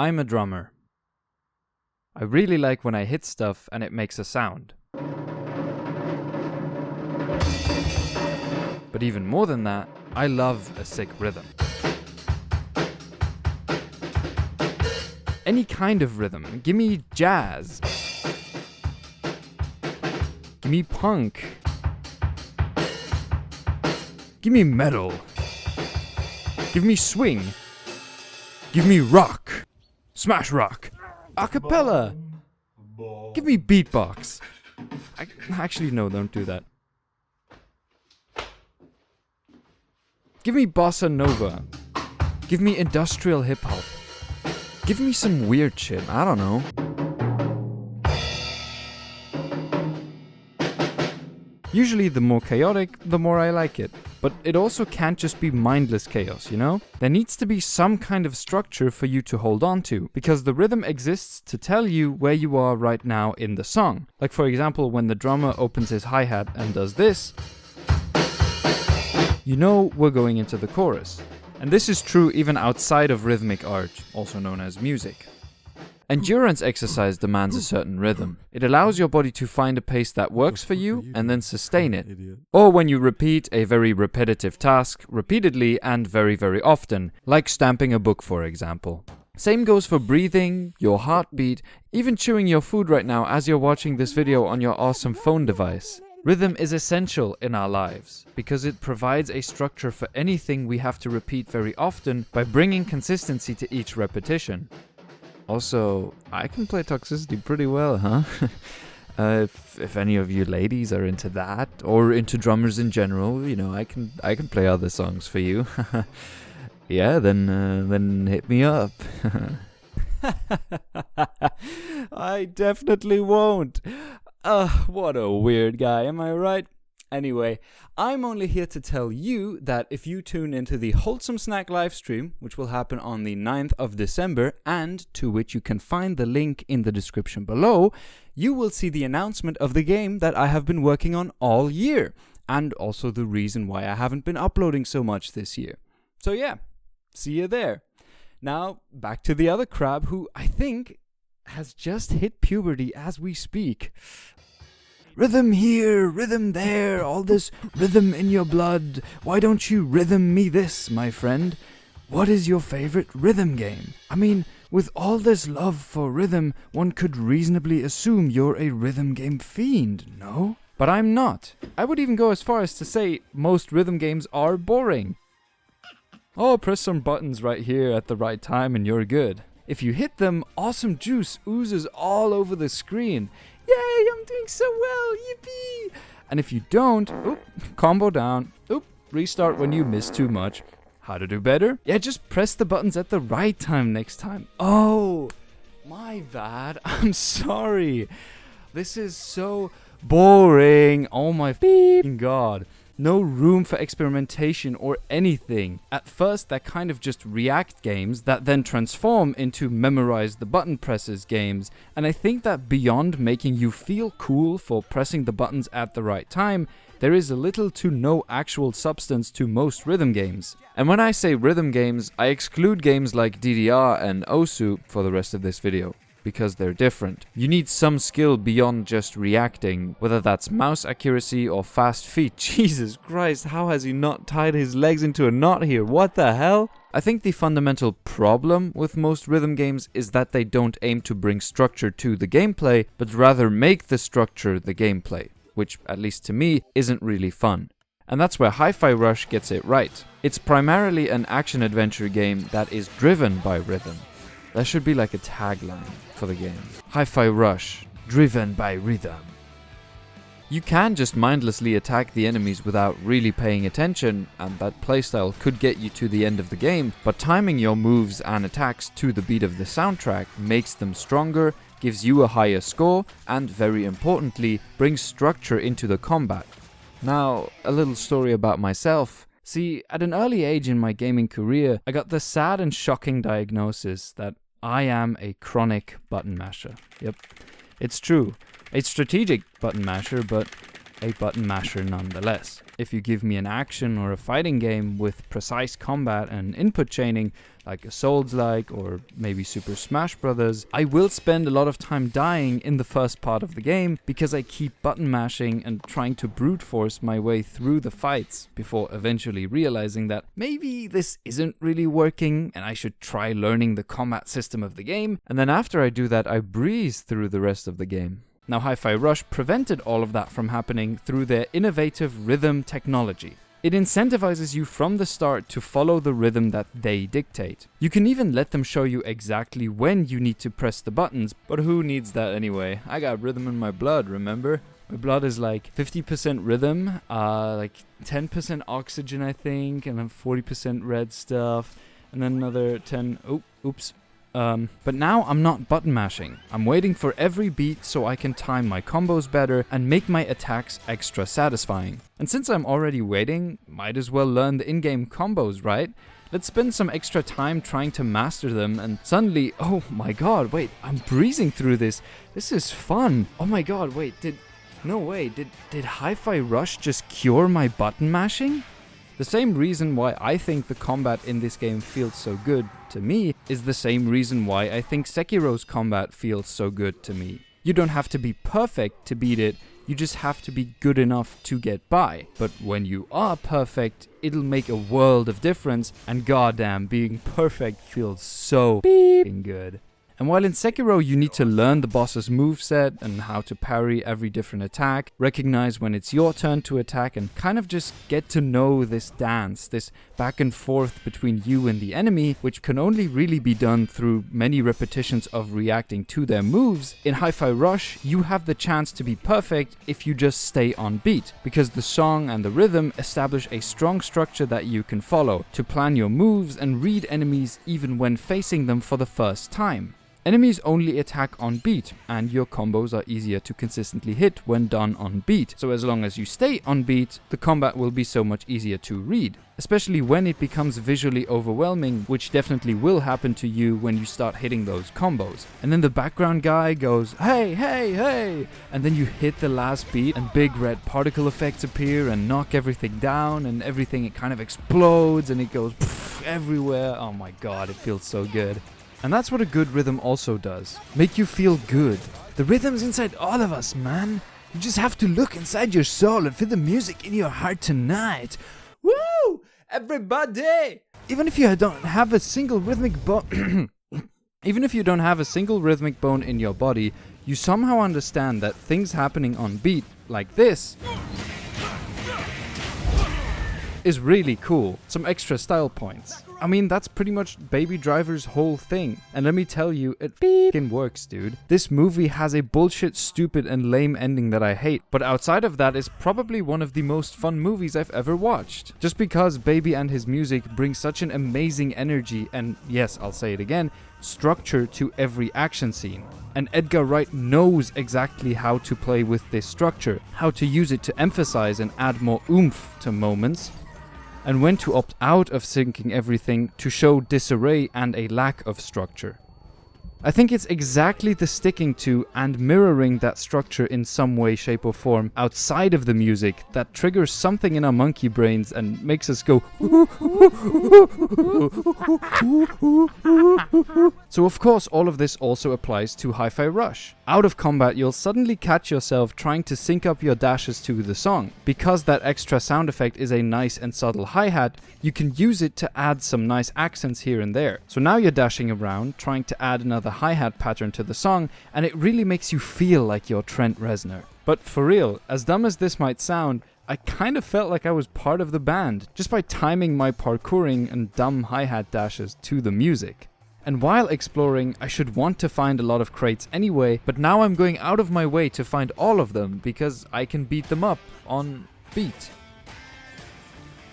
I'm a drummer. I really like when I hit stuff and it makes a sound. But even more than that, I love a sick rhythm. Any kind of rhythm. Give me jazz. Give me punk. Give me metal. Give me swing. Give me rock. Smash rock. Acapella. Give me beatbox. Actually, no, don't do that. Give me bossa nova. Give me industrial hip hop. Give me some weird shit, I don't know. Usually the more chaotic, the more I like it. But it also can't just be mindless chaos, you know? There needs to be some kind of structure for you to hold on to, because the rhythm exists to tell you where you are right now in the song. Like for example, when the drummer opens his hi-hat and does this, you know we're going into the chorus. And this is true even outside of rhythmic art, also known as music. Endurance exercise demands a certain rhythm. It allows your body to find a pace that works for you and then sustain it. Or when you repeat a very repetitive task repeatedly and very, very often, like stamping a book for example. Same goes for breathing, your heartbeat, even chewing your food right now as you're watching this video on your awesome phone device. Rhythm is essential in our lives because it provides a structure for anything we have to repeat very often by bringing consistency to each repetition. Also, I can play Toxicity pretty well, huh? If any of you ladies are into that or into drummers in general, you know, I can play other songs for you. Yeah, then hit me up. I definitely won't. What a weird guy, am I right? Anyway, I'm only here to tell you that if you tune into the Wholesome Snack livestream, which will happen on the 9th of December, and to which you can find the link in the description below, you will see the announcement of the game that I have been working on all year, and also the reason why I haven't been uploading so much this year. So yeah, see you there. Now, back to the other crab who I think has just hit puberty as we speak. Rhythm here, rhythm there, all this rhythm in your blood. Why don't you rhythm me this, my friend? What is your favorite rhythm game? I mean, with all this love for rhythm, one could reasonably assume you're a rhythm game fiend, no? But I'm not. I would even go as far as to say most rhythm games are boring. Oh, press some buttons right here at the right time and you're good. If you hit them, awesome juice oozes all over the screen. Yay, I'm doing so well, yippee! And if you don't, combo down, restart when you miss too much. How to do better? Yeah, just press the buttons at the right time next time. Oh, my bad, I'm sorry. This is so boring, oh my god. No room for experimentation or anything. At first, they're kind of just React games that then transform into memorize the button presses games. And I think that beyond making you feel cool for pressing the buttons at the right time, there is a little to no actual substance to most rhythm games. And when I say rhythm games, I exclude games like DDR and Osu for the rest of this video, because they're different. You need some skill beyond just reacting, whether that's mouse accuracy or fast feet. Jesus Christ, how has he not tied his legs into a knot here? What the hell? I think the fundamental problem with most rhythm games is that they don't aim to bring structure to the gameplay, but rather make the structure the gameplay, which, at least to me, isn't really fun. And that's where HiFi Rush gets it right. It's primarily an action-adventure game that is driven by rhythm. That should be like a tagline for the game. HiFi Rush, driven by rhythm. You can just mindlessly attack the enemies without really paying attention, and that playstyle could get you to the end of the game, but timing your moves and attacks to the beat of the soundtrack makes them stronger, gives you a higher score, and very importantly, brings structure into the combat. Now, a little story about myself. See, at an early age in my gaming career, I got the sad and shocking diagnosis that I am a chronic button masher. Yep, it's true. A strategic button masher, but a button masher nonetheless. If you give me an action or a fighting game with precise combat and input chaining, like a Souls-like or maybe Super Smash Bros., I will spend a lot of time dying in the first part of the game because I keep button mashing and trying to brute force my way through the fights before eventually realizing that maybe this isn't really working and I should try learning the combat system of the game, and then after I do that I breeze through the rest of the game. Now HiFi Rush prevented all of that from happening through their innovative rhythm technology. It incentivizes you from the start to follow the rhythm that they dictate. You can even let them show you exactly when you need to press the buttons, but who needs that anyway? I got rhythm in my blood, remember? My blood is like 50% rhythm, like 10% oxygen I think, and then 40% red stuff, and then another 10, oops. But now I'm not button mashing. I'm waiting for every beat so I can time my combos better and make my attacks extra satisfying. And since I'm already waiting, might as well learn the in-game combos, right? Let's spend some extra time trying to master them, and suddenly, oh my god, wait, I'm breezing through this. This is fun. Oh my god, wait, did HiFi Rush just cure my button mashing? The same reason why I think the combat in this game feels so good to me is the same reason why I think Sekiro's combat feels so good to me. You don't have to be perfect to beat it, you just have to be good enough to get by. But when you are perfect, it'll make a world of difference, and goddamn, being perfect feels so good. And while in Sekiro you need to learn the boss's moveset and how to parry every different attack, recognize when it's your turn to attack, and kind of just get to know this dance, this back and forth between you and the enemy, which can only really be done through many repetitions of reacting to their moves, in HiFi Rush you have the chance to be perfect if you just stay on beat, because the song and the rhythm establish a strong structure that you can follow to plan your moves and read enemies even when facing them for the first time. Enemies only attack on beat, and your combos are easier to consistently hit when done on beat. So as long as you stay on beat, the combat will be so much easier to read. Especially when it becomes visually overwhelming, which definitely will happen to you when you start hitting those combos. And then the background guy goes, hey, hey, hey! And then you hit the last beat and big red particle effects appear and knock everything down, and everything, it kind of explodes and it goes everywhere. Oh my god, it feels so good. And that's what a good rhythm also does. Make you feel good. The rhythm's inside all of us, man. You just have to look inside your soul and feel the music in your heart tonight. Woo! Everybody! Even if you don't have a single rhythmic bone in your body, you somehow understand that things happening on beat like this is really cool. Some extra style points. I mean, that's pretty much Baby Driver's whole thing. And let me tell you, it f***ing works, dude. This movie has a bullshit, stupid, and lame ending that I hate. But outside of that, it's probably one of the most fun movies I've ever watched. Just because Baby and his music bring such an amazing energy and, yes, I'll say it again, structure to every action scene. And Edgar Wright knows exactly how to play with this structure, how to use it to emphasize and add more oomph to moments, and when to opt out of syncing everything to show disarray and a lack of structure. I think it's exactly the sticking to and mirroring that structure in some way, shape or form outside of the music that triggers something in our monkey brains and makes us go So of course all of this also applies to HiFi Rush. Out of combat you'll suddenly catch yourself trying to sync up your dashes to the song. Because that extra sound effect is a nice and subtle hi-hat, you can use it to add some nice accents here and there. So now you're dashing around trying to add another hi-hat pattern to the song, and it really makes you feel like you're Trent Reznor. But for real, as dumb as this might sound, I kind of felt like I was part of the band, just by timing my parkouring and dumb hi-hat dashes to the music. And while exploring, I should want to find a lot of crates anyway, but now I'm going out of my way to find all of them, because I can beat them up on beat.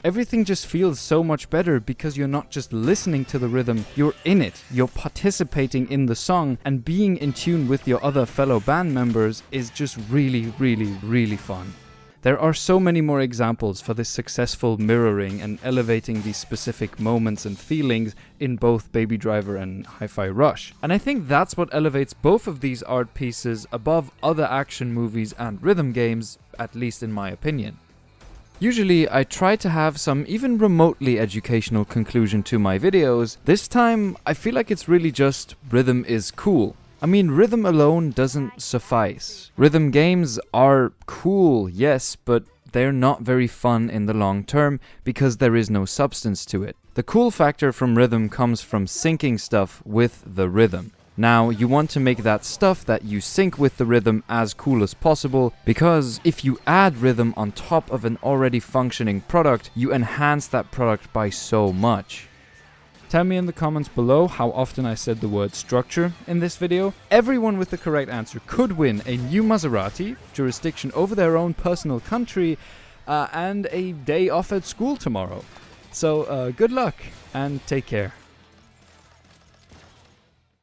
Everything just feels so much better because you're not just listening to the rhythm, you're in it, you're participating in the song, and being in tune with your other fellow band members is just really, really, really fun. There are so many more examples for this successful mirroring and elevating these specific moments and feelings in both Baby Driver and HiFi Rush. And I think that's what elevates both of these art pieces above other action movies and rhythm games, at least in my opinion. Usually I try to have some even remotely educational conclusion to my videos. This time I feel like it's really just rhythm is cool. I mean, rhythm alone doesn't suffice. Rhythm games are cool, yes, but they're not very fun in the long term because there is no substance to it. The cool factor from rhythm comes from syncing stuff with the rhythm. Now, you want to make that stuff that you sync with the rhythm as cool as possible, because if you add rhythm on top of an already functioning product, you enhance that product by so much. Tell me in the comments below how often I said the word structure in this video. Everyone with the correct answer could win a new Maserati, jurisdiction over their own personal country, and a day off at school tomorrow. So good luck and take care.